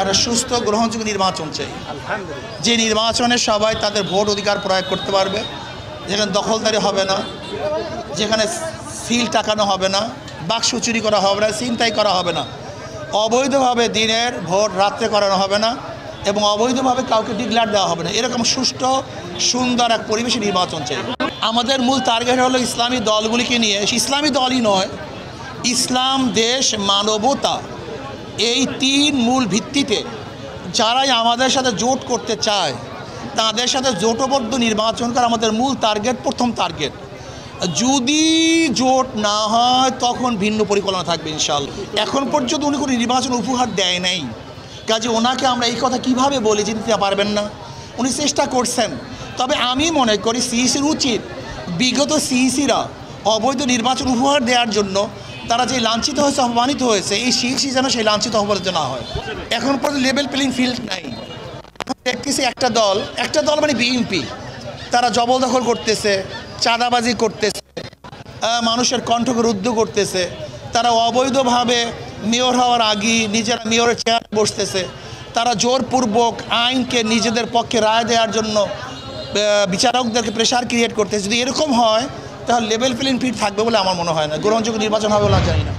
একটা সুস্থ গ্রহণযোগ্য নির্বাচন চাই, যে নির্বাচনে সবাই তাদের ভোট অধিকার প্রয়োগ করতে পারবে, যেখানে দখলদারি হবে না, যেখানে সিল টাকানো হবে না, বাক্স চুরি করা হবে না, ছিনতাই করা হবে না, অবৈধভাবে দিনের ভোট রাত্রে করানো হবে না এবং অবৈধভাবে কাউকে ডিক্লেয়ার দেওয়া হবে না। এরকম সুষ্ঠু সুন্দর এক পরিবেশে নির্বাচন চাই। আমাদের মূল টার্গেট হলো ইসলামী দলগুলিকে নিয়ে, ইসলামী দলই নয়, ইসলাম, দেশ, মানবতা, এই তিন মূল ভিত্তিতে যারাই আমাদের সাথে জোট করতে চায় তাদের সাথে জোটবদ্ধ নির্বাচন করা আমাদের মূল টার্গেট, প্রথম টার্গেট। যদি জোট না হয় তখন ভিন্ন পরিকল্পনা থাকবে ইনশাআল্লাহ। এখন পর্যন্ত উনি কোনো নির্বাচন উপহার দেয় নাই, কাজে ওনাকে আমরা এই কথা কিভাবে বলি যে দিতে পারবেন না? উনি চেষ্টা করছেন। তবে আমি মনে করি সিইসির উচিত বিগত সিইসিরা অবৈধ নির্বাচন উপহার দেওয়ার জন্য তারা যে লাঞ্ছিত হয়েছে, অপমানিত হয়েছে, এই সিইসি যেন সেই লাঞ্ছিত অপমানিত না হয়। এখন পর্যন্ত লেভেল প্লেইং ফিল্ড নাই। দেখতেছি একটা দল মানে বিএনপি, তারা জবরদখল করতেছে, চাঁদাবাজি করতেছে, মানুষের কণ্ঠকে রুদ্ধ করতেছে, তারা অবৈধভাবে মেয়র হওয়ার আগে নিজেরা মেয়রের চেয়ার বসতেছে, তারা জোরপূর্বক আইনকে নিজেদের পক্ষে রায় দেওয়ার জন্য বিচারকদেরকে প্রেশার ক্রিয়েট করতেছে। যদি এরকম হয় তাহলে লেভেল প্লেইং ফিল্ড থাকবে বলে আমার মনে হয় না, গ্রহণযোগ্য নির্বাচন হবে বলে আমি জানি না।